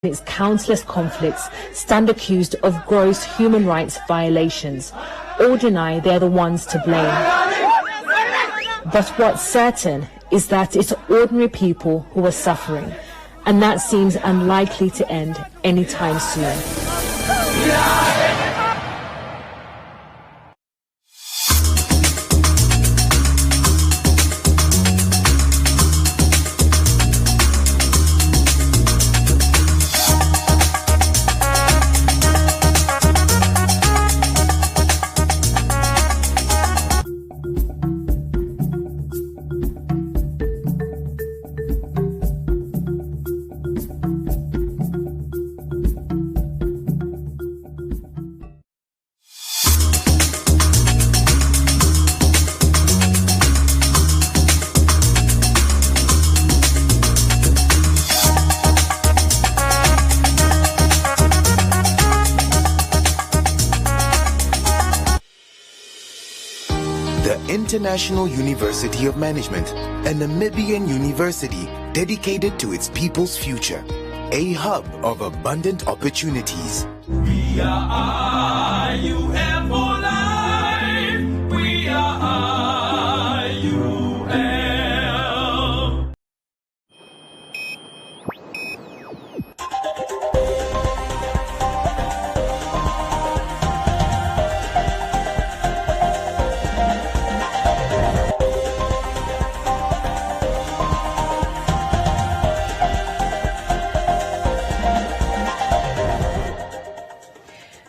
its countless conflicts stand accused of gross human rights violations, or deny they're the ones to blame. But what's certain is that it's ordinary people who are suffering, and that seems unlikely to end anytime soon. International University of Management, a Namibian university dedicated to its people's future, a hub of abundant opportunities. We are IUM for life. We are IUM.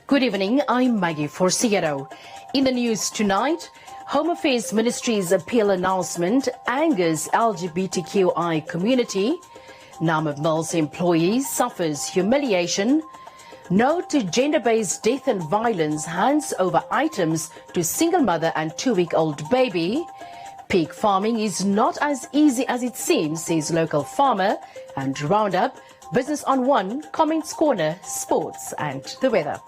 Good evening, I'm Maggie Forciero. In the news tonight, Home Affairs Ministry's appeal announcement angers LGBTQI community. Namib Mills employee suffers humiliation. No to gender-based death and violence, hands over items to single mother and 2-week-old baby. Pig farming is not as easy as it seems, says local farmer. And Roundup, Business on One, Comments Corner, Sports and the weather.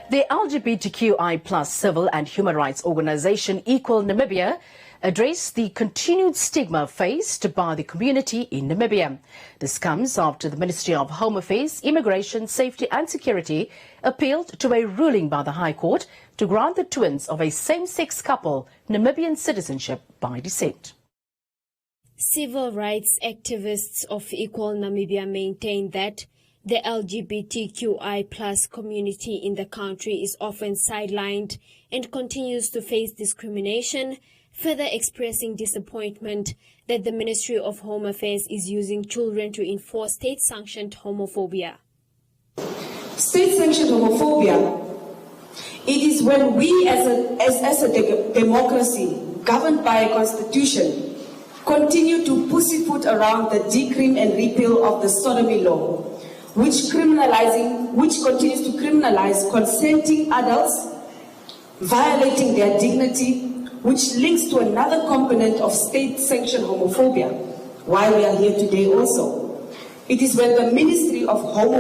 The LGBTQI+ civil and human rights organization Equal Namibia addressed the continued stigma faced by the community in Namibia. This comes after the Ministry of Home Affairs, Immigration, Safety and Security appealed to a ruling by the High Court to grant the twins of a same-sex couple Namibian citizenship by descent. Civil rights activists of Equal Namibia maintain that the LGBTQI+ community in the country is often sidelined and continues to face discrimination, further expressing disappointment that the Ministry of Home Affairs is using children to enforce state-sanctioned homophobia. State-sanctioned homophobia, it is when we as a democracy governed by a constitution continue to pussyfoot around the decrim and repeal of the sodomy law, which continues to criminalize consenting adults, violating their dignity, which links to another component of state-sanctioned homophobia, why we are here today also. It is when the Ministry of Home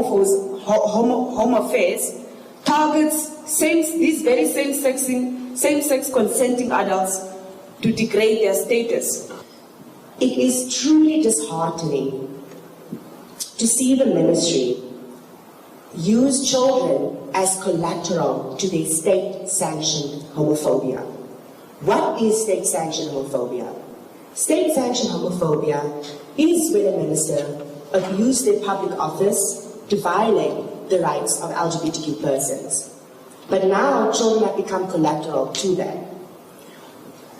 Affairs targets these very same-sex consenting adults to degrade their status. It is truly disheartening to see the ministry use children as collateral to their state-sanctioned homophobia. What is state-sanctioned homophobia? State-sanctioned homophobia is when a minister abuses their public office to violate the rights of LGBTQ persons. But now children have become collateral to that.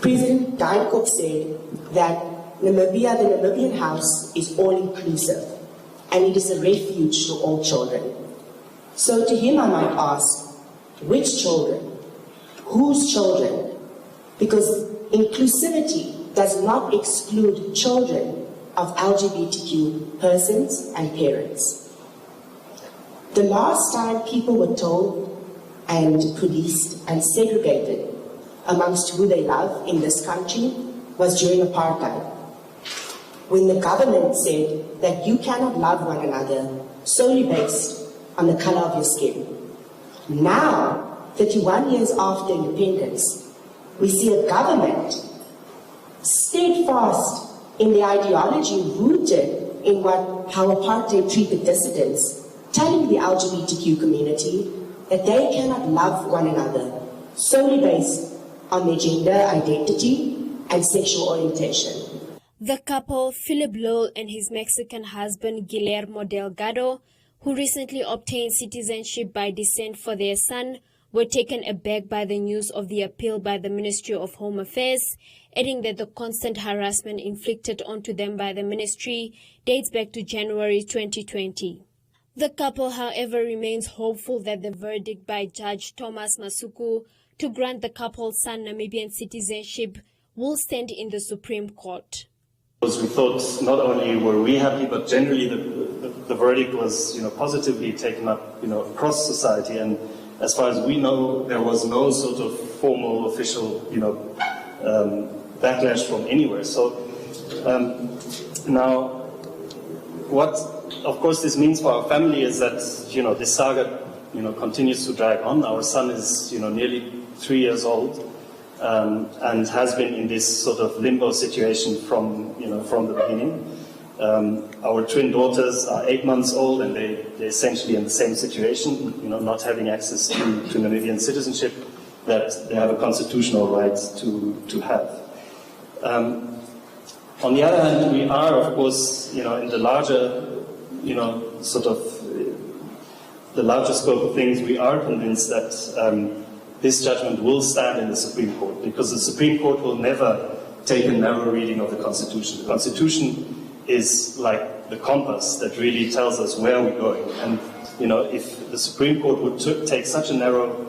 President Diane Cook said that Namibia, the Namibian house, is all-inclusive, and it is a refuge to all children. So to him I might ask, which children? Whose children? Because inclusivity does not exclude children of LGBTQ persons and parents. The last time people were told and policed and segregated amongst who they love in this country was during apartheid, when the government said that you cannot love one another solely based on the color of your skin. Now, 31 years after independence, we see a government steadfast in the ideology rooted in how apartheid treated dissidents, telling the LGBTQ community that they cannot love one another solely based on their gender identity and sexual orientation. The couple, Philip Lowell and his Mexican husband Guillermo Delgado, who recently obtained citizenship by descent for their son, were taken aback by the news of the appeal by the Ministry of Home Affairs, adding that the constant harassment inflicted onto them by the ministry dates back to January 2020. The couple, however, remains hopeful that the verdict by Judge Thomas Masuku to grant the couple's son Namibian citizenship will stand in the Supreme Court. Because we thought not only were we happy, but generally the verdict was, positively taken up, across society. And as far as we know, there was no sort of formal, official, backlash from anywhere. So now, what, of course, this means for our family is that, this saga, continues to drag on. Our son is, nearly 3 years old. And has been in this sort of limbo situation from the beginning. Our twin daughters are 8 months old, and they're essentially in the same situation, not having access to Namibian citizenship that they have a constitutional right to have. On the other hand, we are, of course, in the larger, the larger scope of things, we are convinced that this judgment will stand in the Supreme Court, because the Supreme Court will never take a narrow reading of the Constitution. The Constitution is like the compass that really tells us where we're going. And, if the Supreme Court would take such a narrow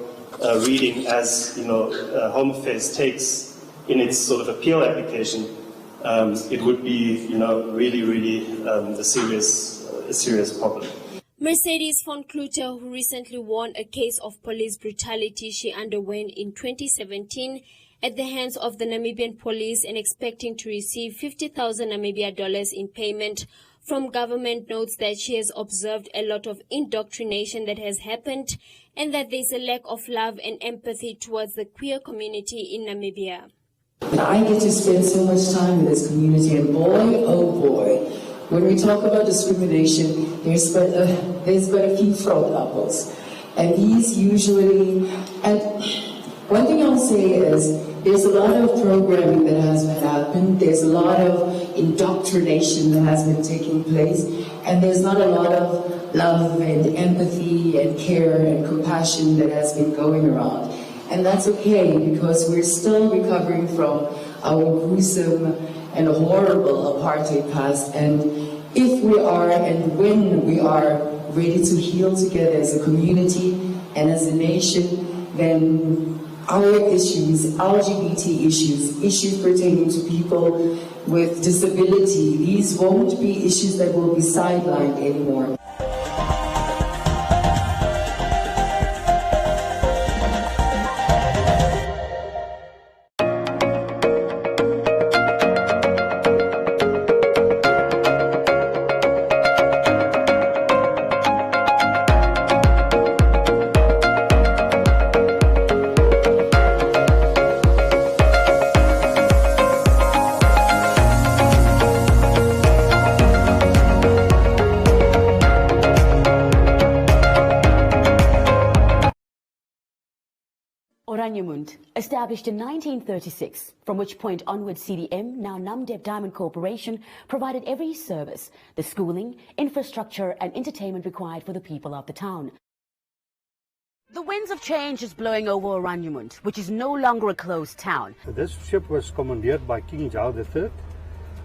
reading as, Home Affairs takes in its sort of appeal application, it would be, really a serious problem. Mercedes von Kluter, who recently won a case of police brutality she underwent in 2017 at the hands of the Namibian police and expecting to receive 50,000 Namibia dollars in payment from government, notes that she has observed a lot of indoctrination that has happened and that there's a lack of love and empathy towards the queer community in Namibia. I get to spend so much time in this community, and boy, oh boy, when we talk about discrimination, there's but a few fraught apples. And these usually, and one thing I'll say is, there's a lot of programming that has been happened, there's a lot of indoctrination that has been taking place, and there's not a lot of love and empathy and care and compassion that has been going around. And that's okay, because we're still recovering from our gruesome and horrible apartheid past, and if we are and when we are ready to heal together as a community and as a nation, then our issues, LGBT issues, issues pertaining to people with disability, these won't be issues that will be sidelined anymore. Established in 1936, from which point onwards CDM, now Namdeb Diamond Corporation, provided every service, the schooling, infrastructure and entertainment required for the people of the town. The winds of change is blowing over Oranienburg, which is no longer a closed town. This ship was commandeered by King Charles III,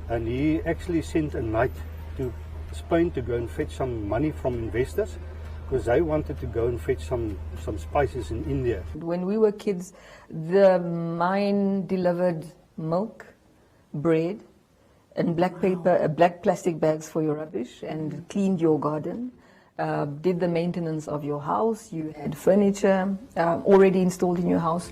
and he actually sent a knight to Spain to go and fetch some money from investors, because they wanted to go and fetch some spices in India. When we were kids, the mine delivered milk, bread, and black paper, black plastic bags for your rubbish, and cleaned your garden, did the maintenance of your house. You had furniture already installed in your house.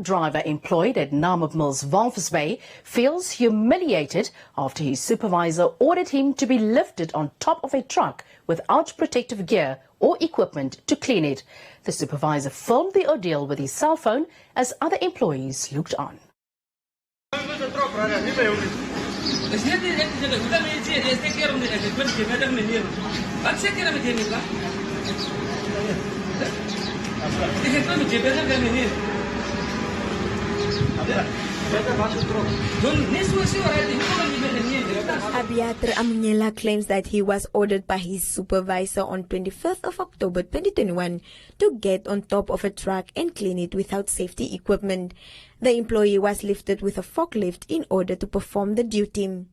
driver employed at Namib Mills, Walvis Bay, feels humiliated after his supervisor ordered him to be lifted on top of a truck without protective gear or equipment to clean it. The supervisor filmed the ordeal with his cell phone as other employees looked on. Abiatre Amunyela claims that he was ordered by his supervisor on 25th of October 2021 to get on top of a truck and clean it without safety equipment. The employee was lifted with a forklift in order to perform the duty.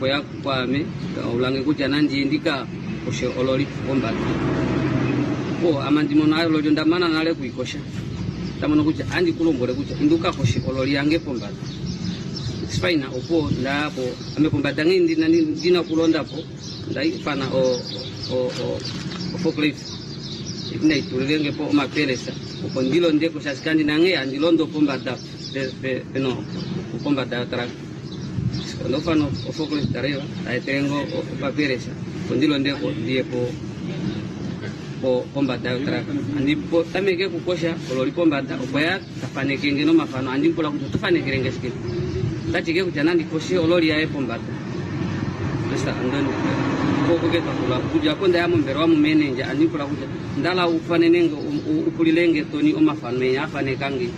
Koya kwame ulange kuja nanji indika koshe olori kombata ko amandi mona lo jonda mana nale kuikosha tamono kuja andi kulombole kuja induka koshe olori yange kombata spaina opo ndapo amekombata ngindi nani dina kulonda po ndai fana o forklift ina itulenge po mapelesa ko ndilo ndeko shaskandi nange andilondo kombata no kombata tra no fano o forklift arriba ahí tengo papeles condilo ndeko die po kombata tra andi po tameke kukosha olori kombata okoya tafane kenge no mafano andi pola kutufane kirenge skip tachike kujana ndi koshi olori ya kombata basta andoni ko ke takula kuja konda ya mbero wa manager andi pola kuja ndala ufane nengo upulilenge toni o mafano me afane kangi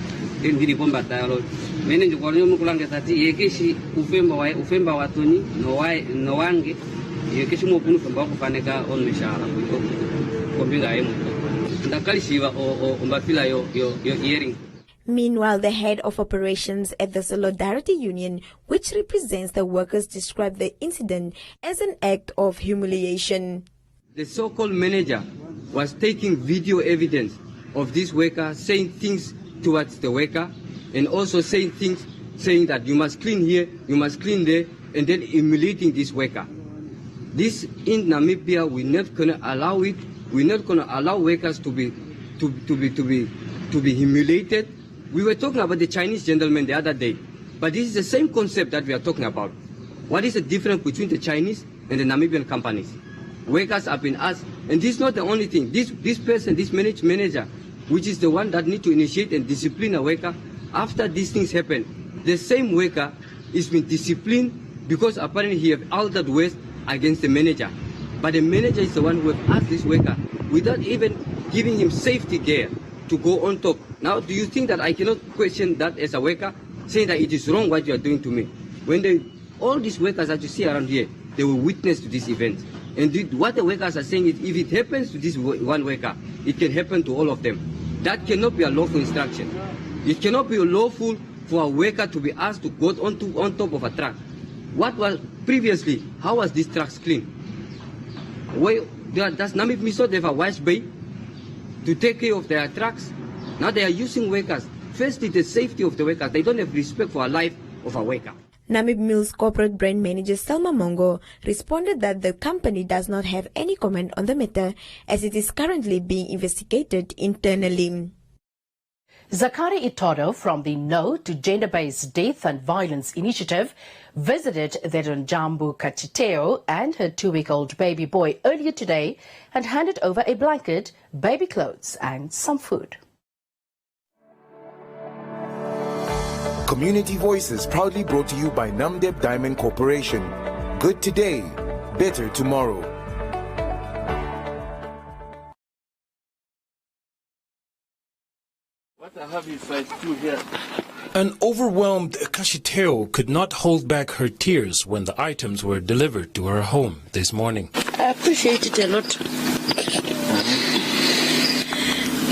ndiri kombata ya olori manager kwa nyomu kulange tati yekeshi ufemba watoni no wange yekeshi mo kunu femba kufaneka on mishara ko binga yemo ndakali shiva o mbafila yo hearing. Meanwhile, the head of operations at the Solidarity Union, which represents the workers, described the incident as an act of humiliation. The so-called manager was taking video evidence of this worker saying things towards the worker and also saying things saying that you must clean here, you must clean there, and then humiliating this worker. This in Namibia, we're not going to allow it. We're not going to allow workers to be humiliated. We were talking about the Chinese gentleman the other day, but this is the same concept that we are talking about. What is the difference between the Chinese and the Namibian companies? Workers have been asked, and this is not the only thing. This person, this manager, which is the one that need to initiate and discipline a worker, after these things happen, the same worker is being disciplined because apparently he have altered ways against the manager. But the manager is the one who have asked this worker without even giving him safety gear to go on top. Now, do you think that I cannot question that as a worker, saying that it is wrong what you are doing to me? When all these workers that you see around here, they were witness to this event. And what the workers are saying is, if it happens to this one worker, it can happen to all of them. That cannot be a lawful instruction. It cannot be lawful for a worker to be asked to go on top of a truck. What was previously, how was these trucks cleaned? Does Namib Miso have a wash bay to take care of their trucks? Now they are using workers. Firstly, the safety of the workers. They don't have respect for a life of a worker. Namib Mills corporate brand manager Selma Mongo responded that the company does not have any comment on the matter as it is currently being investigated internally. Zakari Itodo from the No to Gender-Based Death and Violence Initiative visited Jambu Kachiteo and her 2-week-old baby boy earlier today and handed over a blanket, baby clothes and some food. Community Voices proudly brought to you by Namdeb Diamond Corporation. Good today, better tomorrow. What I have is like two here. An overwhelmed Kashiteo could not hold back her tears when the items were delivered to her home this morning. I appreciate it a lot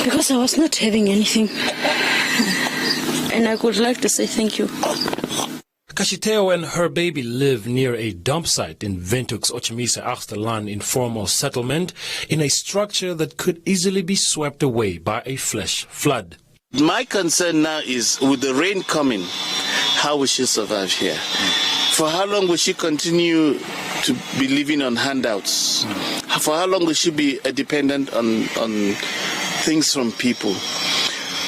because I was not having anything. And I would like to say thank you. Kashiteo and her baby live near a dump site in Windhoek's Ochimisa Achterlaan informal settlement in a structure that could easily be swept away by a flash flood. My concern now is with the rain coming, how will she survive here? For how long will she continue to be living on handouts? For how long will she be dependent on things from people?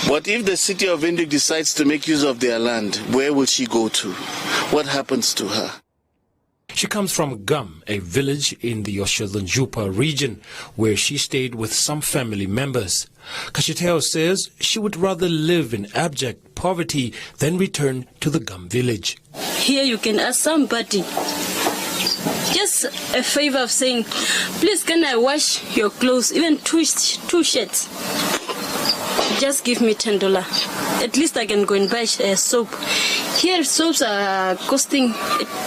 What if the city of Windhoek decides to make use of their land? Where will she go to? What happens to her? She comes from Gum, a village in the Osholanjupa region, where she stayed with some family members. Kashiteo says she would rather live in abject poverty than return to the Gum village. Here you can ask somebody, just a favor of saying, please can I wash your clothes, even two shirts. Just give me $10. At least I can go and buy soap. Here soaps are costing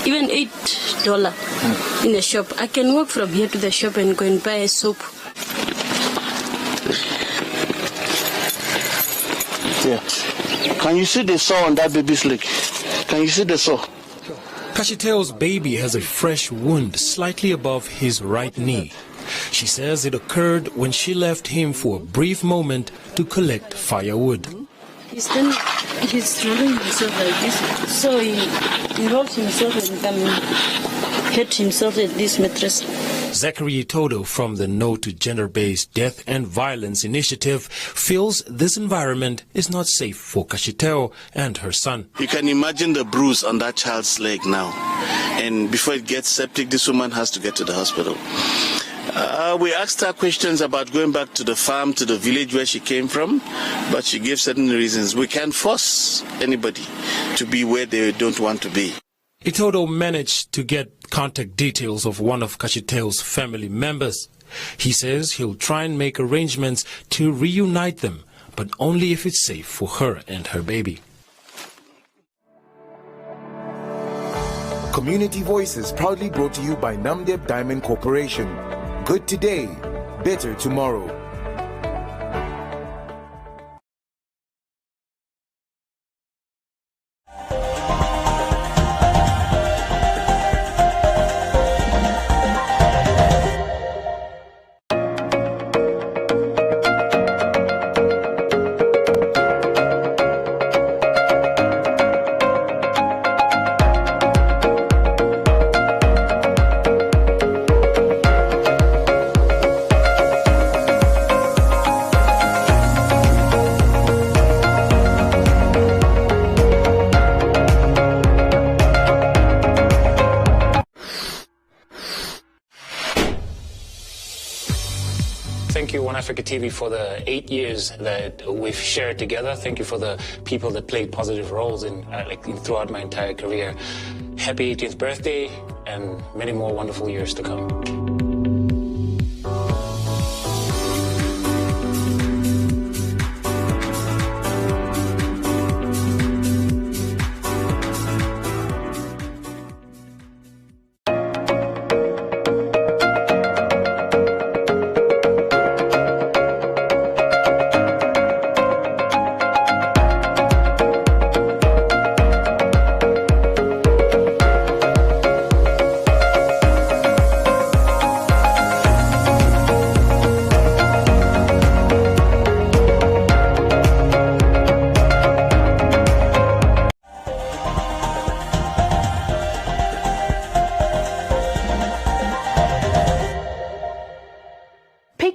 even $8 in the shop. I can walk from here to the shop and go and buy a soap. Yeah. Can you see the sore on that baby's leg? Can you see the sore? Kashiteo's baby has a fresh wound slightly above his right knee. She says it occurred when she left him for a brief moment to collect firewood. He's rolling himself like this. So he rolled himself and hit himself at this mattress. Zachary Itodo from the No to Gender-Based Death and Violence Initiative feels this environment is not safe for Kashiteo and her son. You can imagine the bruise on that child's leg now. And before it gets septic, this woman has to get to the hospital. We asked her questions about going back to the farm, to the village where she came from, but she gave certain reasons. We can't force anybody to be where they don't want to be. Itodo managed to get contact details of one of Kashiteo's family members. He says he'll try and make arrangements to reunite them, but only if it's safe for her and her baby. Community Voices proudly brought to you by Namdeb Diamond Corporation. Good today, better tomorrow. Thank you, One Africa TV, for the 8 years that we've shared together. Thank you for the people that played positive roles throughout my entire career. Happy 18th birthday and many more wonderful years to come.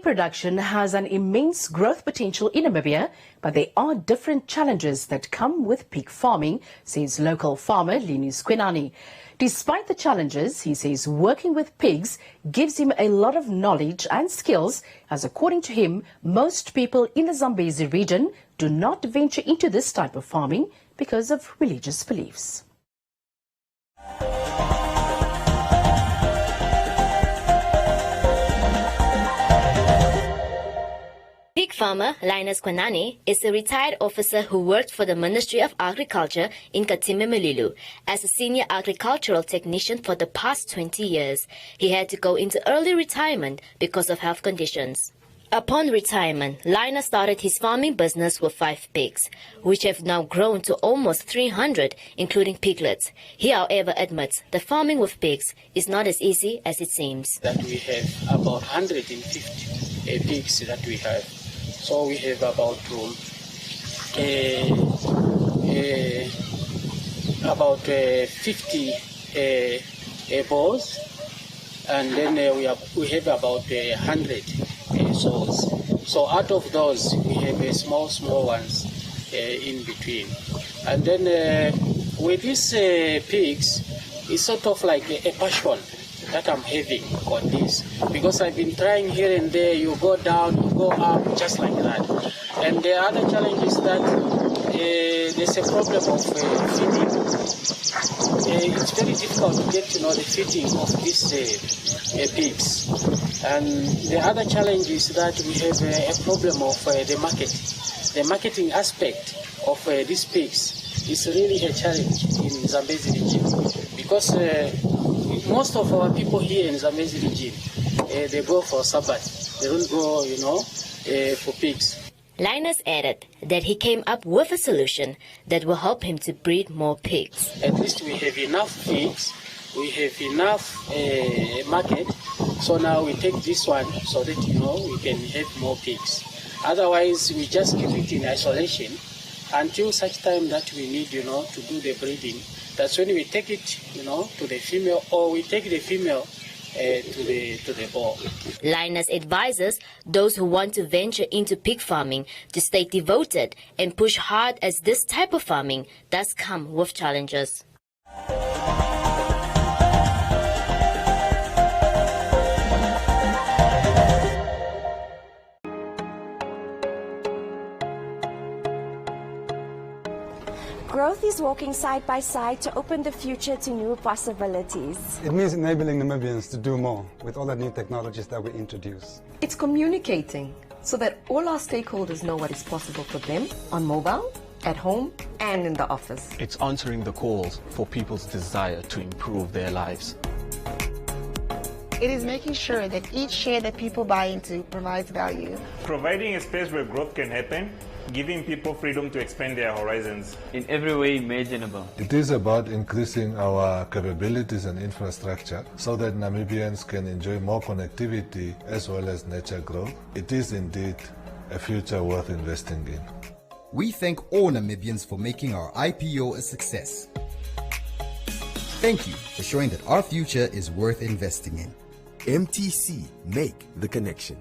Production has an immense growth potential in Namibia, but there are different challenges that come with pig farming, says local farmer Linus Quinani. Despite the challenges, he says working with pigs gives him a lot of knowledge and skills, as according to him, most people in the Zambezi region do not venture into this type of farming because of religious beliefs. Pig farmer Linus Quinani is a retired officer who worked for the Ministry of Agriculture in Katimemelilu as a senior agricultural technician for the past 20 years. He had to go into early retirement because of health conditions. Upon retirement, Linus started his farming business with 5 pigs, which have now grown to almost 300, including piglets. He, however, admits that farming with pigs is not as easy as it seems. That we have about 150 pigs that we have. So we have about about 50 balls, and then we have about 100 sows. So out of those, we have small ones in between. And then with these pigs, it's sort of like a passion that I'm having on this, because I've been trying here and there. You go down, you go up, just like that. And the other challenge is that there's a problem of feeding. It's very difficult to get the feeding of these pigs. And the other challenge is that we have a problem of the market. The marketing aspect of these pigs is really a challenge in Zambezi region, because most of our people here in Zambezi region, they go for Sabbath. They don't go, for pigs. Linus added that he came up with a solution that will help him to breed more pigs. At least we have enough pigs, we have enough market, so now we take this one so that, we can have more pigs. Otherwise, we just keep it in isolation until such time that we need, to do the breeding. That's when we take it, to the female, or we take the female to the ball. Linus advises those who want to venture into pig farming to stay devoted and push hard, as this type of farming does come with challenges. Growth is walking side by side to open the future to new possibilities. It means enabling Namibians to do more with all the new technologies that we introduce. It's communicating so that all our stakeholders know what is possible for them on mobile, at home, and in the office. It's answering the calls for people's desire to improve their lives. It is making sure that each share that people buy into provides value. Providing a space where growth can happen, giving people freedom to expand their horizons in every way imaginable. It is about increasing our capabilities and infrastructure so that Namibians can enjoy more connectivity as well as nature growth. It is indeed a future worth investing in. We thank all Namibians for making our IPO a success. Thank you for showing that our future is worth investing in. MTC, make the connection.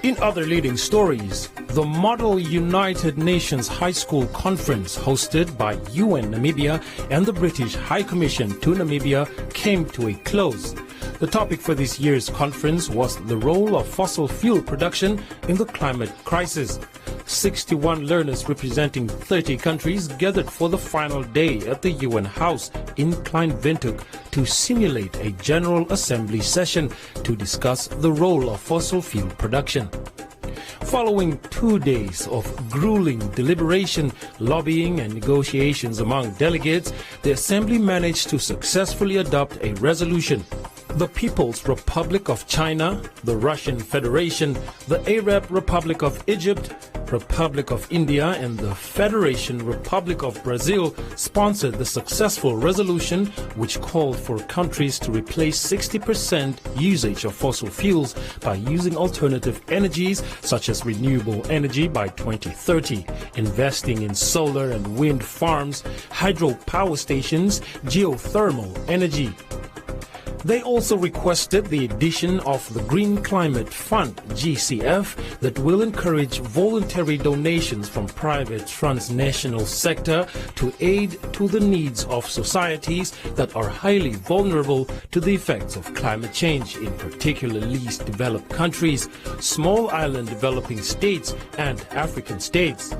In other leading stories, the Model United Nations High School Conference hosted by UN Namibia and the British High Commission to Namibia came to a close. The topic for this year's conference was the role of fossil fuel production in the climate crisis. 61 learners representing 30 countries gathered for the final day at the UN House in Klein-Windhoek to simulate a General Assembly session to discuss the role of fossil fuel production. Following 2 days of grueling deliberation, lobbying and negotiations among delegates, the Assembly managed to successfully adopt a resolution. The People's Republic of China, the Russian Federation, the Arab Republic of Egypt, Republic of India and the Federation Republic of Brazil sponsored the successful resolution which called for countries to replace 60% usage of fossil fuels by using alternative energies such as renewable energy by 2030, investing in solar and wind farms, hydropower stations, geothermal energy. They also requested the addition of the Green Climate Fund, GCF, that will encourage voluntary donations from private transnational sector to aid to the needs of societies that are highly vulnerable to the effects of climate change, in particular least developed countries, small island developing states, and African states.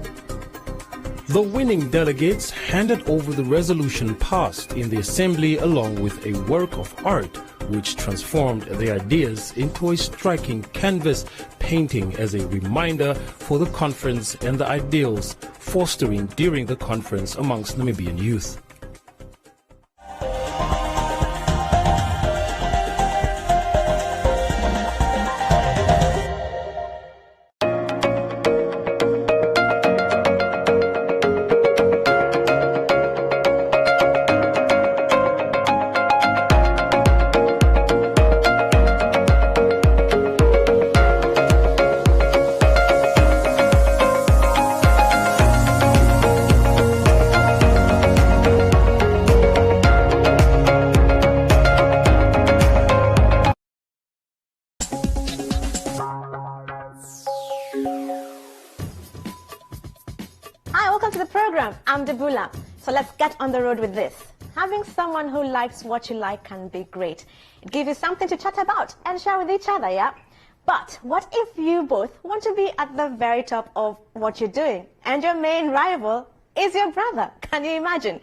The winning delegates handed over the resolution passed in the Assembly along with a work of art which transformed their ideas into a striking canvas, painting as a reminder for the conference and the ideals fostering during the conference amongst Namibian youth. Hi, welcome to the program. I'm Debula. So let's get on the road with this. Having someone who likes what you like can be great. It gives you something to chat about and share with each other, yeah? But what if you both want to be at the very top of what you're doing and your main rival is your brother? Can you imagine?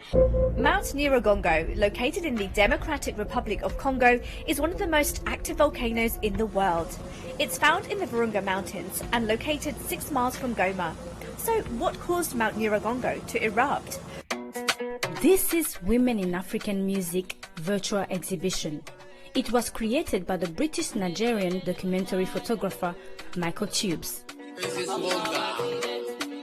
Mount Nyiragongo, located in the Democratic Republic of Congo, is one of the most active volcanoes in the world. It's found in the Virunga Mountains and located 6 miles from Goma. So what caused Mount Nyiragongo to erupt? This is Women in African Music virtual exhibition. It was created by the British-Nigerian documentary photographer Michael Tubes.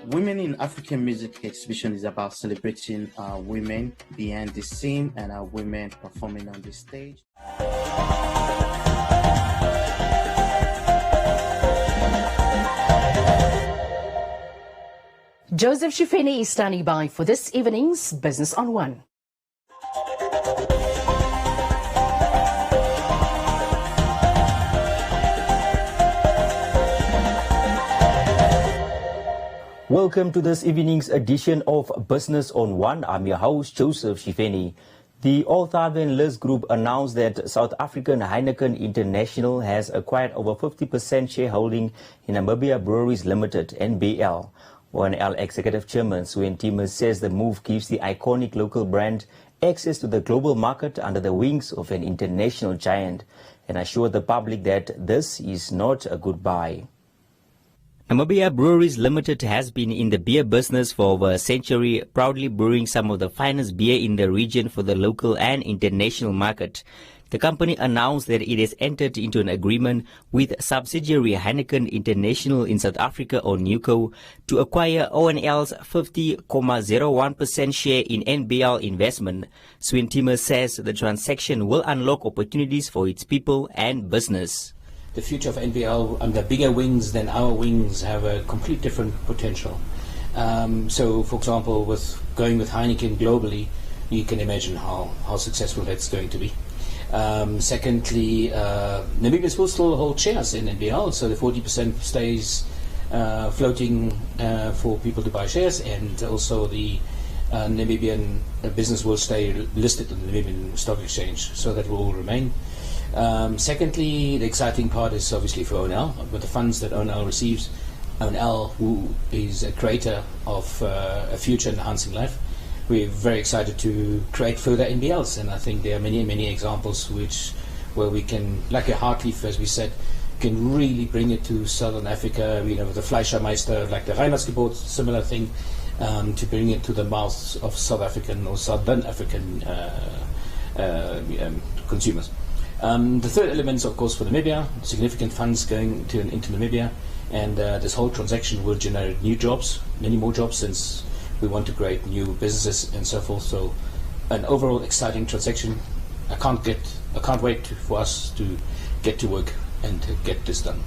Women in African Music exhibition is about celebrating women behind the scene and women performing on the stage. Joseph Shifeni is standing by for this evening's Business on One. Welcome to this evening's edition of Business on One. I'm your host, Joseph Shifeni. The Althaven List Group announced that South African Heineken International has acquired over 50% shareholding in Namibia Breweries Limited, NBL. ONL Executive Chairman Suen Timmer says the move gives the iconic local brand access to the global market under the wings of an international giant, and assured the public that this is not a goodbye. Namibia Breweries Limited has been in the beer business for over a century, proudly brewing some of the finest beer in the region for the local and international market. The company announced that it has entered into an agreement with subsidiary Heineken International in South Africa, or NUCO, to acquire ONL's 50.01% share in NBL Investment. Suen Timmer says the transaction will unlock opportunities for its people and business. The future of NBL under bigger wings than our wings have a complete different potential. So, for example, with going with Heineken globally, you can imagine how successful that's going to be. Secondly, Namibians will still hold shares in NBL, so the 40% stays floating for people to buy shares, and also the Namibian business will stay listed on the Namibian Stock Exchange, so that will all remain. Secondly, the exciting part is obviously for ONL, with the funds that ONL receives. ONL, who is a creator of a future enhancing life, we're very excited to create further NBLs, and I think there are many examples where we can, like a Hartleaf, as we said, can really bring it to Southern Africa. You know, with the Fleischermeister, like the Reinhardtsgebot, similar thing, to bring it to the mouths of South African or Southern African consumers. The third element is, of course, for Namibia, significant funds going into Namibia, and this whole transaction will generate new jobs, many more jobs, since we want to create new businesses and so forth. So, an overall exciting transaction. I can't wait for us to get to work and to get this done.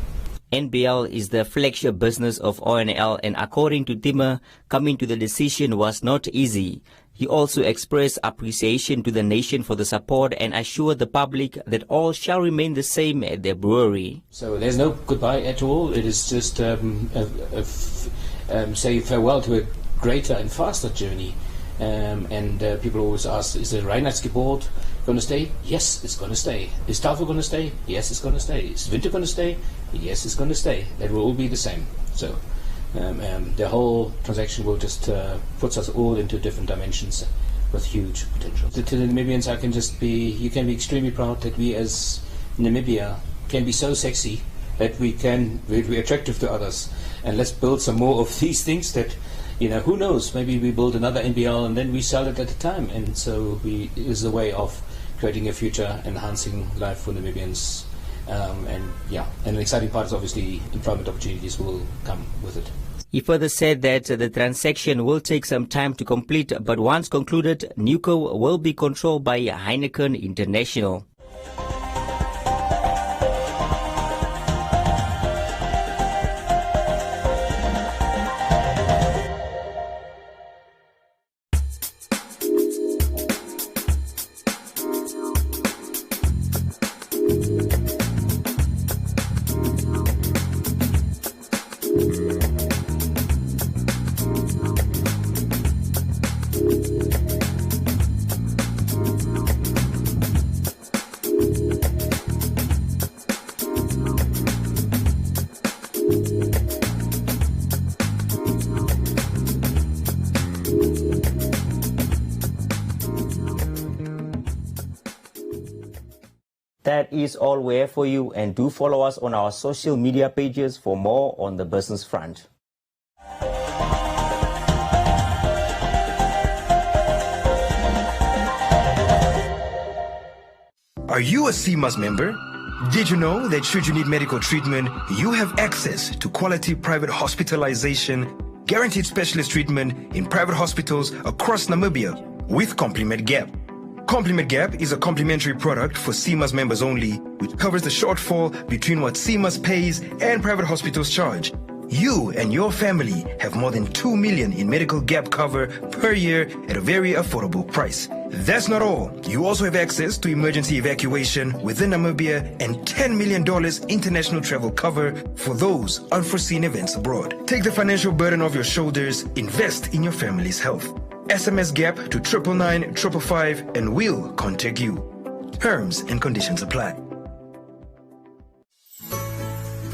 NBL is the flagship business of ONL, and according to Timmer, coming to the decision was not easy. He also expressed appreciation to the nation for the support and assured the public that all shall remain the same at their brewery. So there's no goodbye at all. It is just say farewell to a greater and faster journey. And people always ask, is the Reinhardtsgebot going to stay? Yes, it's going to stay. Is Tafel going to stay? Yes, it's going to stay. Is Winter going to stay? Yes, it's going to stay. That will all be the same. So the whole transaction will just puts us all into different dimensions with huge potential. To the Namibians, you can be extremely proud that we as Namibia can be so sexy that we're attractive to others. And let's build some more of these things that, who knows, maybe we build another NBL and then we sell it at a time. And so it is a way of creating a future, enhancing life for Namibians. And an exciting part is obviously employment opportunities will come with it. He further said that the transaction will take some time to complete, but once concluded, Newco will be controlled by Heineken International. That is all we have for you, and do follow us on our social media pages for more on the business front. Are you a CMAS member? Did you know that should you need medical treatment, you have access to quality private hospitalization, guaranteed specialist treatment in private hospitals across Namibia with Complement Gap? Complement Gap is a complimentary product for CMAS members only, which covers the shortfall between what CMAS pays and private hospitals charge. You and your family have more than 2 million in medical gap cover per year at a very affordable price. That's not all. You also have access to emergency evacuation within Namibia and $10 million international travel cover for those unforeseen events abroad. Take the financial burden off your shoulders, invest in your family's health. SMS GAP to 999 555 and we'll contact you. Terms and conditions apply.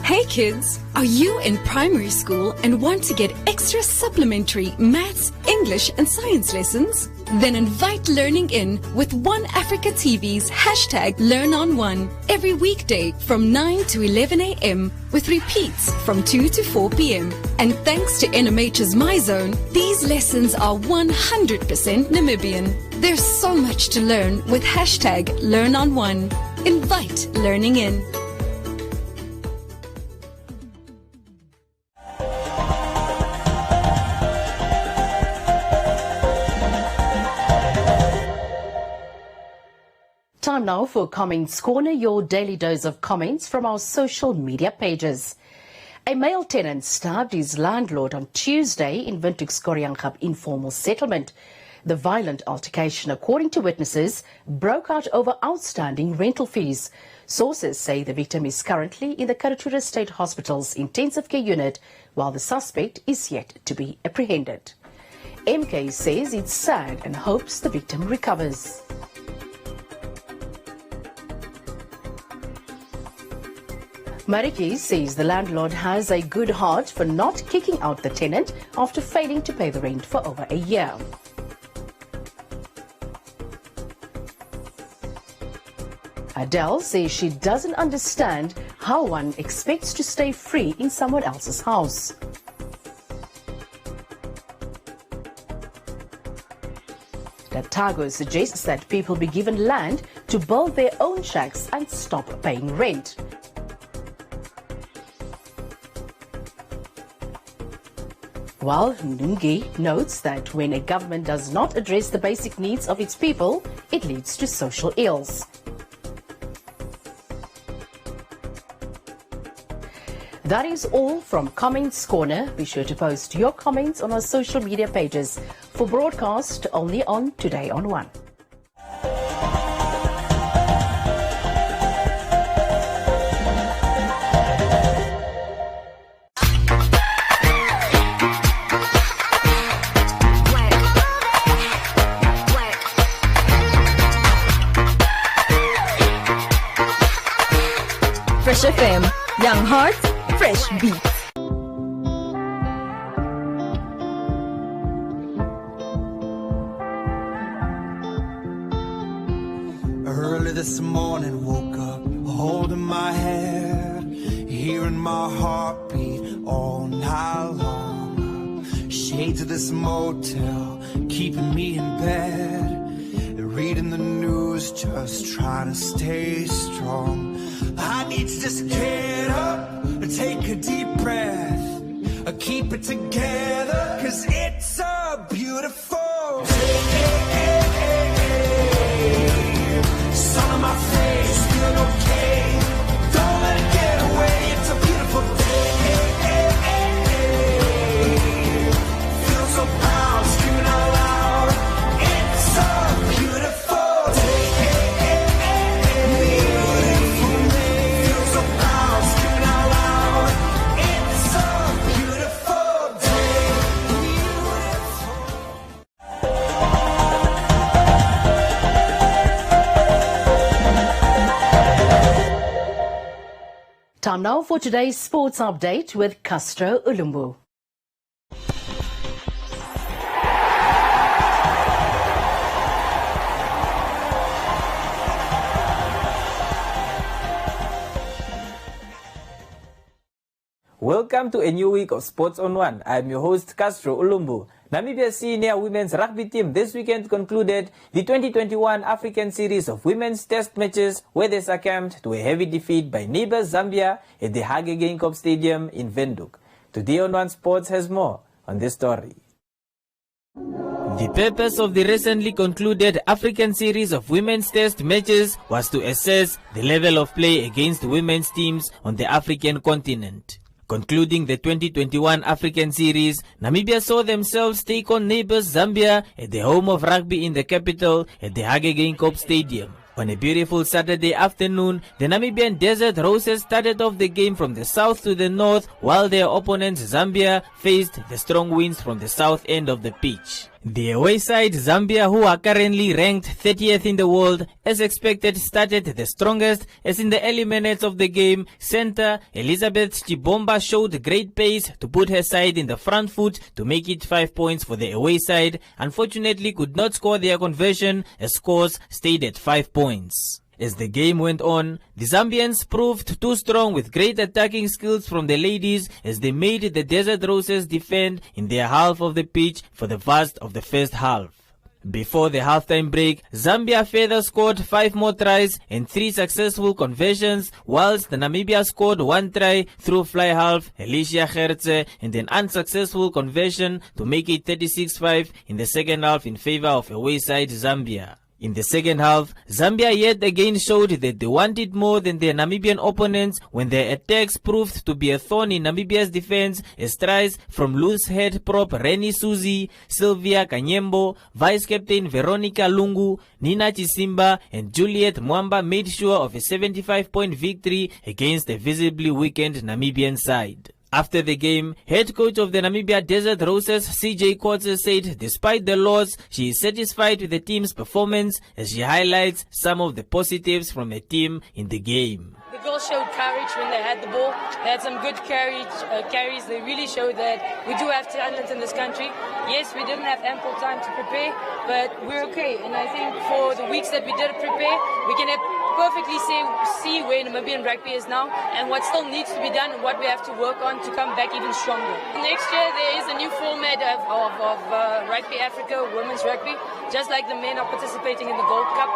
Hey kids, are you in primary school and want to get extra supplementary maths, English and science lessons? Then invite Learning In with One Africa TV's #LearnOn1 every weekday from 9 to 11 a.m. with repeats from 2 to 4 p.m. And thanks to NMH's MyZone, these lessons are 100% Namibian. There's so much to learn with #LearnOn1. Invite Learning In. Time now for Comments Corner, your daily dose of comments from our social media pages. A male tenant stabbed his landlord on Tuesday in Windhoek's Koreangab informal settlement. The violent altercation, according to witnesses, broke out over outstanding rental fees. Sources say the victim is currently in the Karatura State Hospital's intensive care unit, while the suspect is yet to be apprehended. MK says it's sad and hopes the victim recovers. Mariki says the landlord has a good heart for not kicking out the tenant after failing to pay the rent for over a year. Adele says she doesn't understand how one expects to stay free in someone else's house. Tago suggests that people be given land to build their own shacks and stop paying rent. While Ndungi notes that when a government does not address the basic needs of its people, it leads to social ills. That is all from Comments Corner. Be sure to post your comments on our social media pages for broadcast only on Today on One. Fresh FM, young hearts, fresh beats. this morning, woke up holding my head, hearing my heartbeat all night long. Shades of this motel keeping me in bed, reading the news, just trying to stay strong. I need to just get up, take a deep breath, keep it together, 'cause it's a beautiful day. Sun on my face, feeling okay. Don't let it get away, it's a beautiful day. Feel so proud, screaming out loud. It's a beautiful day. Beautiful day. Feel so proud, screaming out loud. It's a beautiful day. Time now for today's sports update with Castro Ulumbu. Welcome to a new week of Sports on One. I'm your host, Castro Ulumbu. Namibia's senior women's rugby team this weekend concluded the 2021 African Series of Women's Test matches, where they succumbed to a heavy defeat by neighbors Zambia at the Hage Geingob Stadium in Windhoek. Today on One Sports has more on this story. The purpose of the recently concluded African Series of Women's Test matches was to assess the level of play against women's teams on the African continent. Concluding the 2021 African Series, Namibia saw themselves take on neighbors Zambia at the home of rugby in the capital at the Hage Geingob Stadium. On a beautiful Saturday afternoon, the Namibian Desert Roses started off the game from the south to the north, while their opponents Zambia faced the strong winds from the south end of the pitch. The away side Zambia, who are currently ranked 30th in the world, as expected started the strongest, as in the early minutes of the game, center Elizabeth Chibomba showed great pace to put her side in the front foot to make it 5 points for the away side. Unfortunately could not score their conversion, as scores stayed at 5 points. As the game went on, the Zambians proved too strong with great attacking skills from the ladies, as they made the Desert Roses defend in their half of the pitch for the vast of the first half. Before the halftime break, Zambia further scored 5 more tries and 3 successful conversions, whilst the Namibia scored 1 try through fly half Alicia Herze and an unsuccessful conversion to make it 36-5 in the second half in favor of away side Zambia. In the second half, Zambia yet again showed that they wanted more than their Namibian opponents when their attacks proved to be a thorn in Namibia's defense, as tries from loose head prop Reni Suzy, Sylvia Kanyembo, vice-captain Veronica Lungu, Nina Chisimba and Juliet Mwamba made sure of a 75-point victory against a visibly weakened Namibian side. After the game, head coach of the Namibia Desert Roses, CJ Kotze, said despite the loss, she is satisfied with the team's performance, as she highlights some of the positives from the team in the game. The girls showed courage when they had the ball. They had some good carries. They really showed that we do have talent in this country. Yes, we didn't have ample time to prepare, but we're okay. And I think for the weeks that we did prepare, we can perfectly see where Namibian rugby is now and what still needs to be done and what we have to work on to come back even stronger. Next year there is a new format of Rugby Africa, women's rugby, just like the men are participating in the Gold Cup.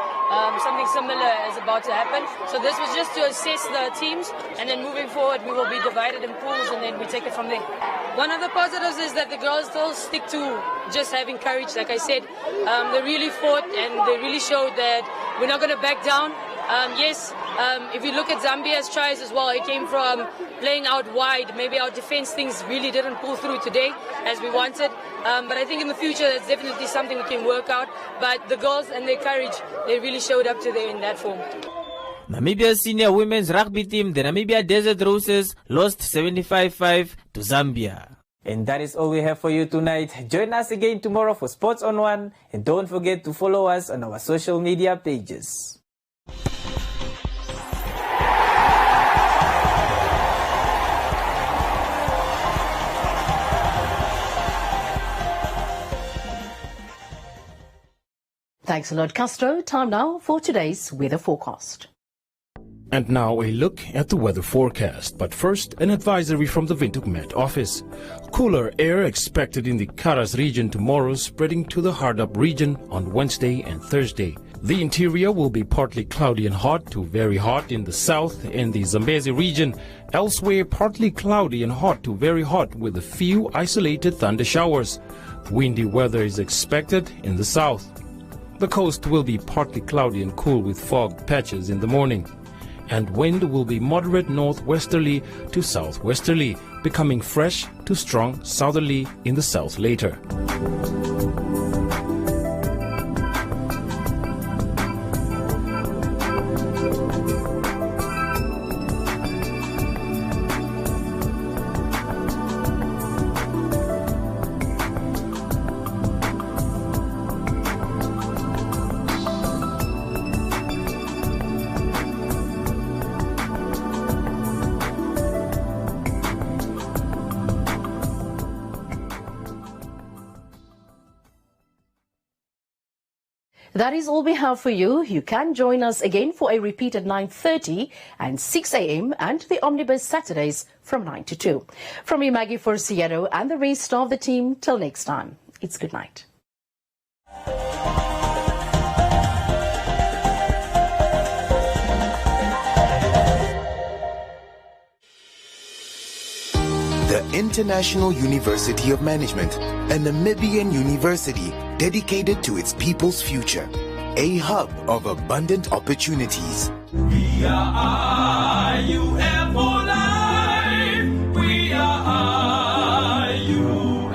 Something similar is about to happen. So this was just to assess the teams, and then moving forward we will be divided in pools and then we take it from there. One of the positives is that the girls still stick to just having courage. Like I said, they really fought and they really showed that we're not going to back down. If you look at Zambia's tries as well, it came from playing out wide. Maybe our defense things really didn't pull through today as we wanted. But I think in the future, that's definitely something we can work out. But the girls and their courage, they really showed up today in that form. Namibia's senior women's rugby team, the Namibia Desert Roses, lost 75-5 to Zambia. And that is all we have for you tonight. Join us again tomorrow for Sports on One. And don't forget to follow us on our social media pages. Thanks a lot, Castro. Time now for today's weather forecast. And now a look at the weather forecast. But first, an advisory from the Windhoek Met office. Cooler air expected in the Karas region tomorrow, spreading to the Hardap region on Wednesday and Thursday. The interior will be partly cloudy and hot to very hot in the south and the Zambezi region. Elsewhere, partly cloudy and hot to very hot with a few isolated thunder showers. Windy weather is expected in the south. The coast will be partly cloudy and cool with fog patches in the morning. And wind will be moderate northwesterly to southwesterly, becoming fresh to strong southerly in the south later. That is all we have for you. You can join us again for a repeat at 9:30 and 6 a.m. and the Omnibus Saturdays from 9 to 2. From me, Maggie Forciero, and the rest of the team, till next time, it's good night. The International University of Management, a Namibian university dedicated to its people's future, a hub of abundant opportunities. We are IUM for life. We are IUM.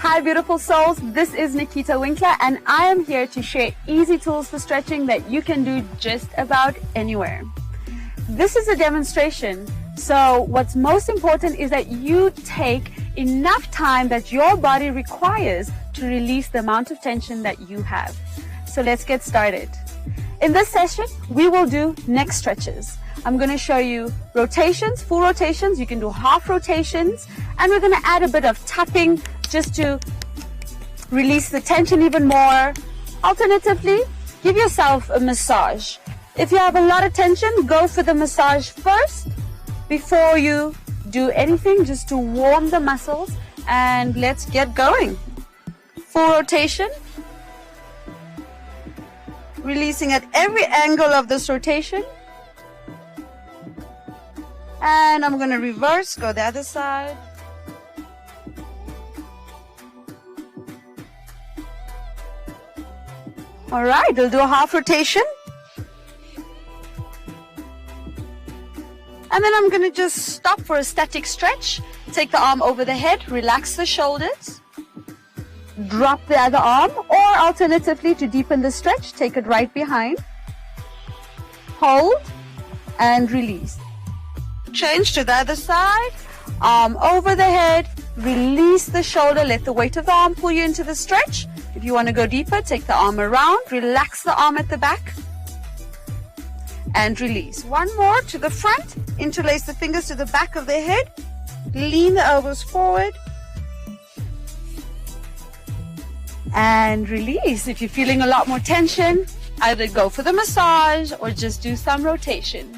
Hi beautiful souls, this is Nikita Winkler and I am here to share easy tools for stretching that you can do just about anywhere. This is a demonstration, so what's most important is that you take enough time that your body requires to release the amount of tension that you have. So let's get started. In this session, we will do neck stretches. I'm going to show you rotations, full rotations, you can do half rotations, and we're going to add a bit of tapping just to release the tension even more. Alternatively, give yourself a massage. If you have a lot of tension, go for the massage first before you do anything, just to warm the muscles, and let's get going. Full rotation. Releasing at every angle of this rotation. And I'm going to reverse, go the other side. All right, we'll do a half rotation. And then I'm going to just stop for a static stretch. Take the arm over the head, relax the shoulders. Drop the other arm, or alternatively, to deepen the stretch, take it right behind. Hold and release. Change to the other side, arm over the head, release the shoulder, let the weight of the arm pull you into the stretch. If you want to go deeper, take the arm around, relax the arm at the back, and release. One more to the front, interlace the fingers to the back of the head, lean the elbows forward, and release. If you're feeling a lot more tension, either go for the massage or just do some rotations.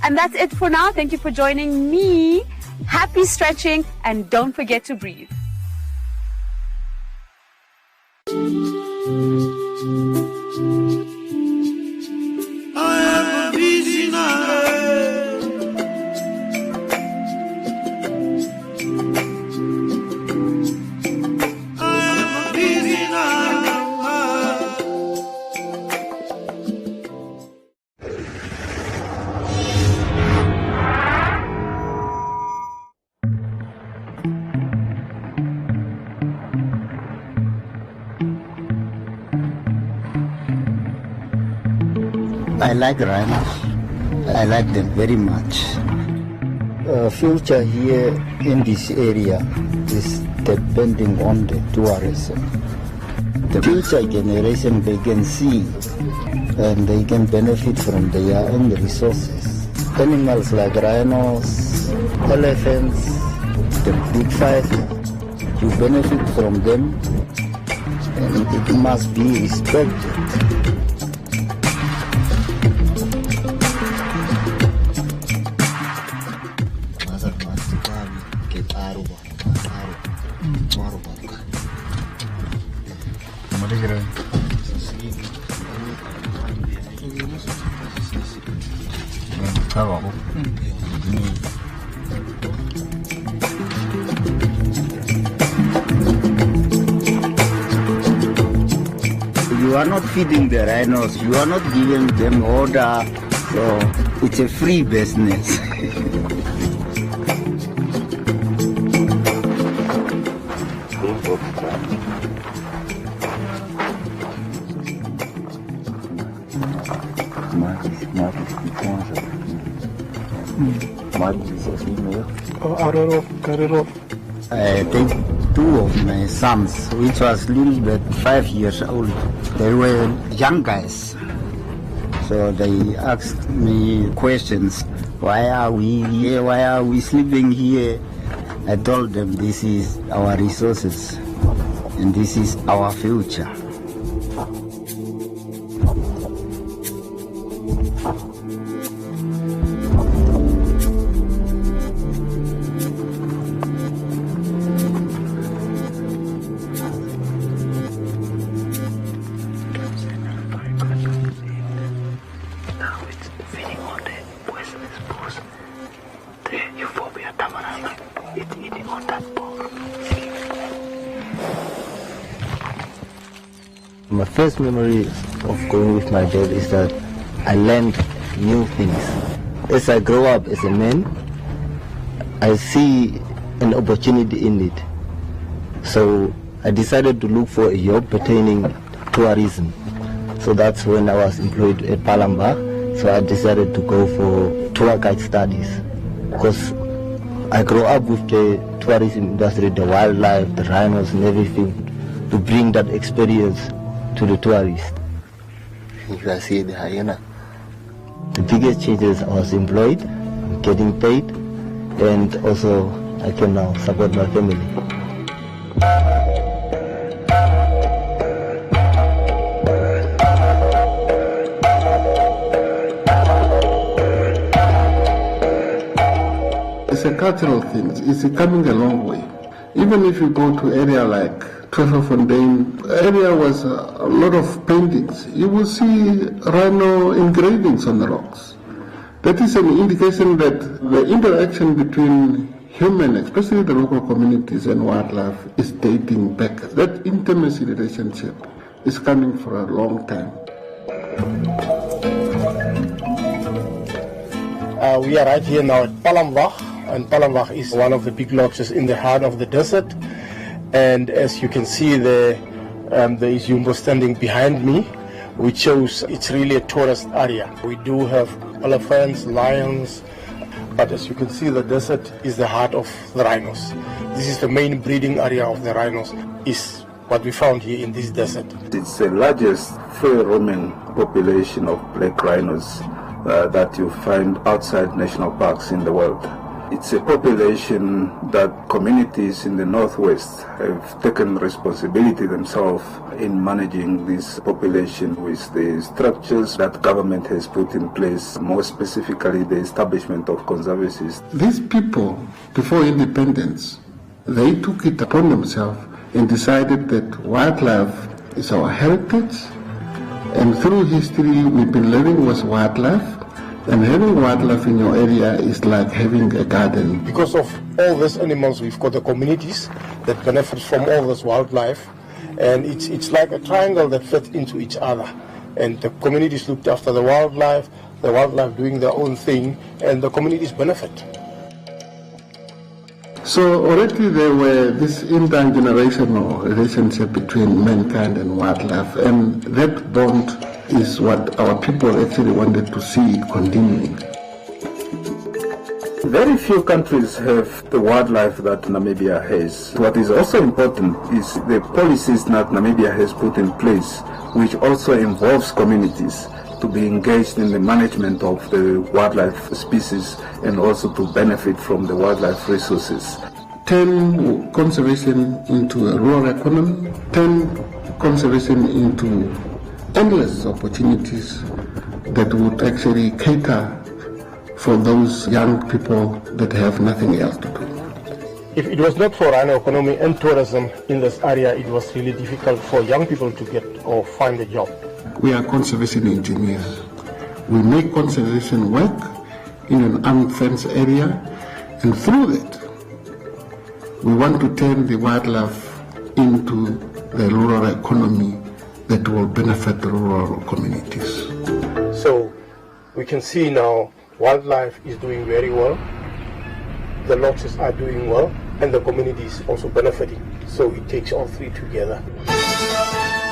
And that's it for now. Thank you for joining me. Happy stretching, and don't forget to breathe. I like rhinos. I like them very much. Future here in this area is depending on the tourism. The future generation, they can see and they can benefit from their own resources. Animals like rhinos, elephants, the big five, you benefit from them and it must be respected. You are not feeding the rhinos, you are not giving them order, so it's a free business. I take two of my sons, which was little bit 5 years old. They were young guys. So they asked me questions. Why are we here? Why are we sleeping here? I told them this is our resources and this is our future. My first memory of going with my dad is that I learned new things. As I grow up as a man, I see an opportunity in it. So I decided to look for a job pertaining tourism. So that's when I was employed at Palamba. So I decided to go for tour guide studies. Because I grew up with the tourism industry, the wildlife, the rhinos and everything, to bring that experience to the tourists. You can see the hyena. The biggest changes, I was employed, getting paid, and also I can now support my family. It's a cultural thing. It's coming a long way. Even if you go to area like Trefontein, area was a lot of paintings. You will see rhino engravings on the rocks. That is an indication that the interaction between human, especially the local communities and wildlife, is dating back. That intimacy relationship is coming for a long time. We are right here now at Palamba, and Palamba is one of the big lodges in the heart of the desert. And as you can see there is Jumbo standing behind me, which shows it's really a tourist area. We do have elephants, lions, but as you can see, the desert is the heart of the rhinos. This is the main breeding area of the rhinos, is what we found here in this desert. It's the largest free-roaming population of black rhinos that you find outside national parks in the world. It's a population that communities in the northwest have taken responsibility themselves in managing this population with the structures that government has put in place, more specifically the establishment of conservancies. These people, before independence, they took it upon themselves and decided that wildlife is our heritage, and through history we've been living with wildlife. And having wildlife in your area is like having a garden. Because of all these animals, we've got the communities that benefit from all this wildlife, and it's like a triangle that fits into each other. And the communities looked after the wildlife doing their own thing, and the communities benefit. So already there were this intergenerational relationship between mankind and wildlife, and that bond is what our people actually wanted to see continuing. Very few countries have the wildlife that Namibia has. What is also important is the policies that Namibia has put in place, which also involves communities to be engaged in the management of the wildlife species and also to benefit from the wildlife resources. Turn conservation into a rural economy, turn conservation into endless opportunities that would actually cater for those young people that have nothing else to do. If it was not for rhino economy and tourism in this area, it was really difficult for young people to get or find a job. We are conservation engineers. We make conservation work in an unfenced area, and through that, we want to turn the wildlife into the rural economy that will benefit the rural communities. So we can see now wildlife is doing very well, the lodges are doing well, and the community is also benefiting. So it takes all three together.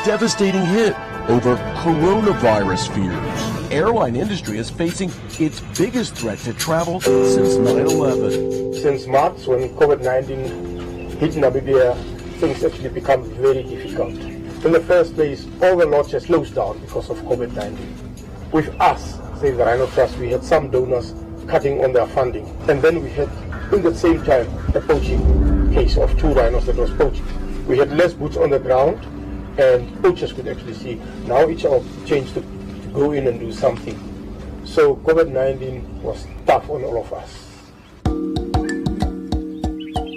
Devastating hit over coronavirus fears. Airline industry is facing its biggest threat to travel since 9/11. Since March, when COVID-19 hit Namibia, things actually become very difficult. In the first place, all the lodges closed down because of COVID-19. With us, say the Rhino Trust, we had some donors cutting on their funding. And then we had, in the same time, a poaching case of 2 rhinos that was poached. We had less boots on the ground, and poachers could actually see. Now it's all changed to go in and do something. So COVID-19 was tough on all of us.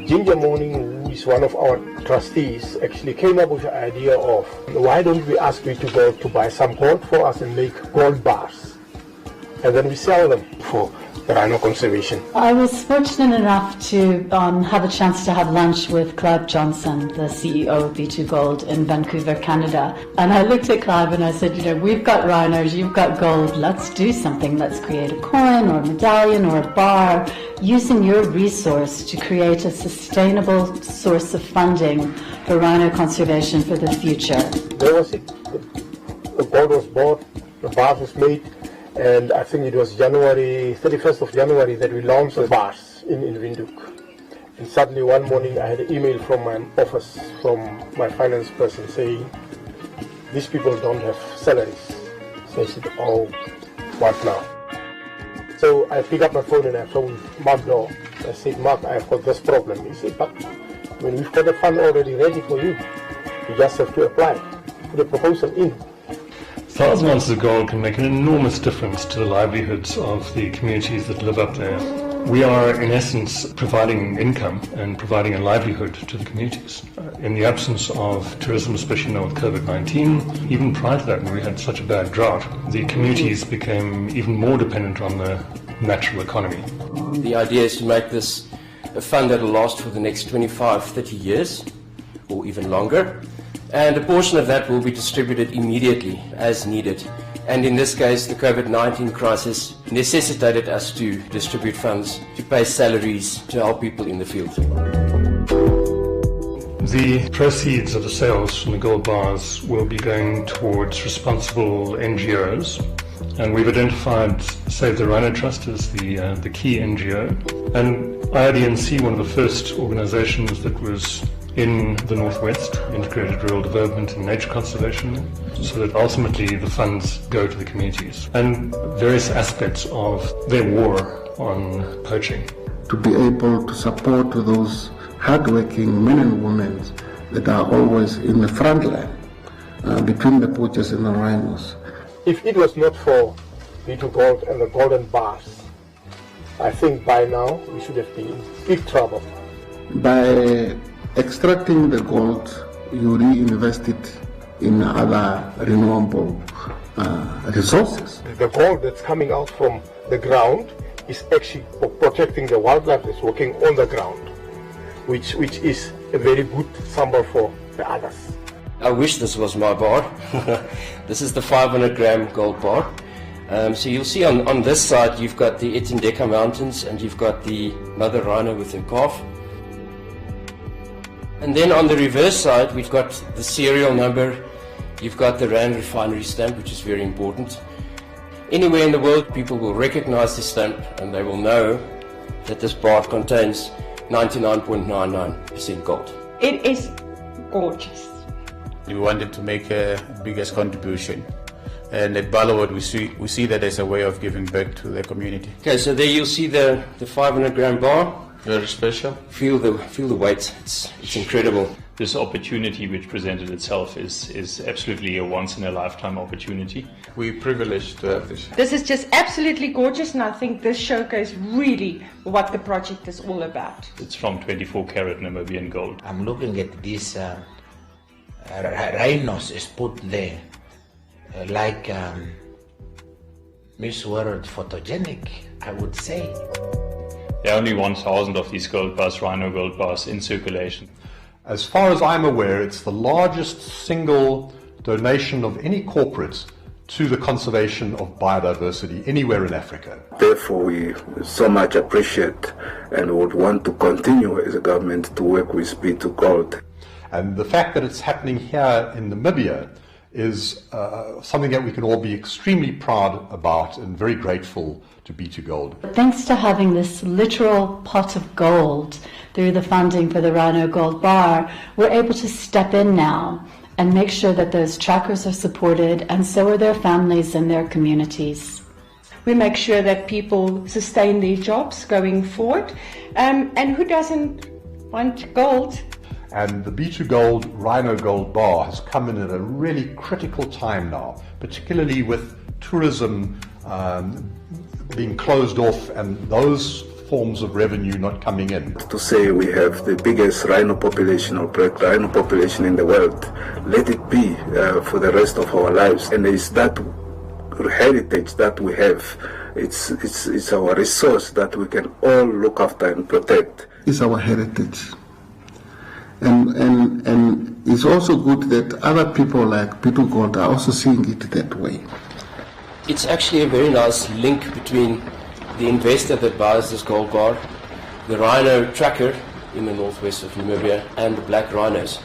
Ginger Morning, who is one of our trustees, actually came up with the idea of, why don't we ask you to go to buy some gold for us and make gold bars, and then we sell them for the rhino conservation. I was fortunate enough to have a chance to have lunch with Clive Johnson, the CEO of B2 Gold in Vancouver, Canada. And I looked at Clive and I said, we've got rhinos, you've got gold, let's do something. Let's create a coin or a medallion or a bar using your resource to create a sustainable source of funding for rhino conservation for the future. There was it. The gold was bought, the bars was made, and I think it was 31st of January that we launched the bars in Windhoek. And suddenly one morning I had an email from my office, from my finance person, saying, these people don't have salaries. So I said, oh, what now? So I picked up my phone and I phoned Mark Doe. I said, Mark, I've got this problem. He said, but when we've got the fund already ready for you, you just have to apply, put a proposal in. 1,000 ounces of gold can make an enormous difference to the livelihoods of the communities that live up there. We are, in essence, providing income and providing a livelihood to the communities. In the absence of tourism, especially now with COVID-19, even prior to that, when we had such a bad drought, the communities became even more dependent on the natural economy. The idea is to make this a fund that will last for the next 25, 30 years, or even longer. And a portion of that will be distributed immediately as needed. And in this case, the COVID-19 crisis necessitated us to distribute funds to pay salaries to help people in the field. The proceeds of the sales from the gold bars will be going towards responsible NGOs. And we've identified Save the Rhino Trust as the key NGO. And IRDNC, one of the first organizations that was in the Northwest, integrated rural development and nature conservation, so that ultimately the funds go to the communities and various aspects of their war on poaching. To be able to support those hardworking men and women that are always in the front line between the poachers and the rhinos. If it was not for B2 Gold and the golden bars, I think by now we should have been in big trouble. By extracting the gold, you reinvest it in other renewable resources. The gold that's coming out from the ground is actually protecting the wildlife that's working on the ground, which is a very good symbol for the others. I wish this was my bar. This is the 500 gram gold bar. So you'll see on this side you've got the Etindeka Mountains and you've got the mother rhino with her calf. And then on the reverse side, we've got the serial number. You've got the Rand refinery stamp, which is very important. Anywhere in the world, people will recognize this stamp and they will know that this bar contains 99.99% gold. It is gorgeous. We wanted to make a biggest contribution. And at Ballowwood, we see that as a way of giving back to the community. Okay, so there you'll see the 500 gram bar. Very special. Feel the weight. It's incredible. This opportunity which presented itself is absolutely a once-in-a-lifetime opportunity. We're privileged to have this. This is just absolutely gorgeous, and I think this showcases really what the project is all about. It's from 24 karat Namibian gold. I'm looking at these rhinos is put there like Miss World photogenic, I would say. There are only 1,000 of these gold bars, rhino gold bars, in circulation. As far as I'm aware, it's the largest single donation of any corporate to the conservation of biodiversity anywhere in Africa. Therefore, we so much appreciate and would want to continue as a government to work with B2Gold. And the fact that it's happening here in Namibia is something that we can all be extremely proud about and very grateful to B2Gold. Thanks to having this literal pot of gold through the funding for the Rhino Gold Bar, we're able to step in now and make sure that those trackers are supported, and so are their families and their communities. We make sure that people sustain their jobs going forward, and who doesn't want gold? And the B2Gold Rhino Gold Bar has come in at a really critical time now, particularly with tourism being closed off and those forms of revenue not coming in. To say we have the biggest rhino population or black rhino population in the world, let it be for the rest of our lives. And it's that heritage that we have, it's our resource that we can all look after and protect. It's our heritage. And it's also good that other people like B2Gold are also seeing it that way. It's actually a very nice link between the investor that buys this gold bar, the rhino tracker in the northwest of Namibia, and the black rhinos.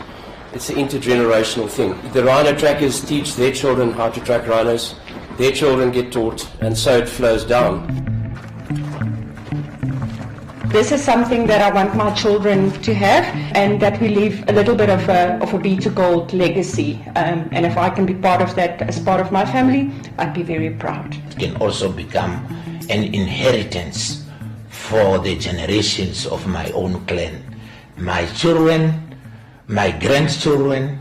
It's an intergenerational thing. The rhino trackers teach their children how to track rhinos, their children get taught, and so it flows down. This is something that I want my children to have, and that we leave a little bit of a B2Gold legacy. And if I can be part of that as part of my family, I'd be very proud. It can also become an inheritance for the generations of my own clan. My children, my grandchildren.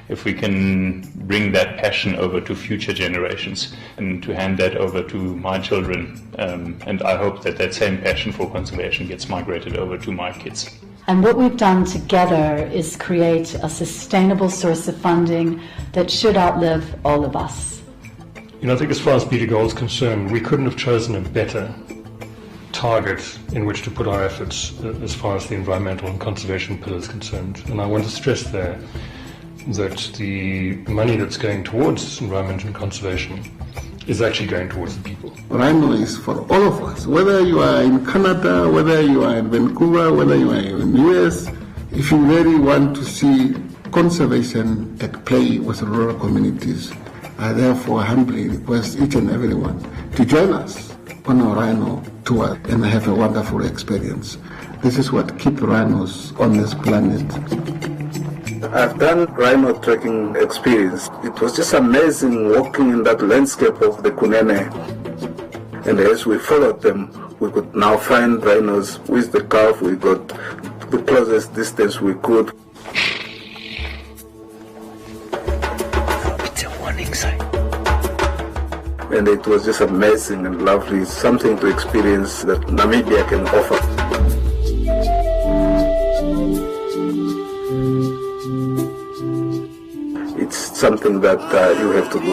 If we can bring that passion over to future generations and to hand that over to my children, and I hope that that same passion for conservation gets migrated over to my kids. And what we've done together is create a sustainable source of funding that should outlive all of us. You know, I think as far as B2Gold is concerned, we couldn't have chosen a better target in which to put our efforts as far as the environmental and conservation pillar is concerned. And I want to stress there that the money that's going towards environment and conservation is actually going towards the people. Rhino is for all of us, whether you are in Canada, whether you are in Vancouver, whether you are in the US. If you really want to see conservation at play with rural communities, I therefore humbly request each and everyone to join us on our Rhino tour and have a wonderful experience. This is what keeps rhinos on this planet. I've done rhino trekking experience. It was just amazing walking in that landscape of the Kunene. And as we followed them, we could now find rhinos with the calf. We got the closest distance we could. It's a warning sign. And it was just amazing and lovely, something to experience that Namibia can offer. It's something that you have to do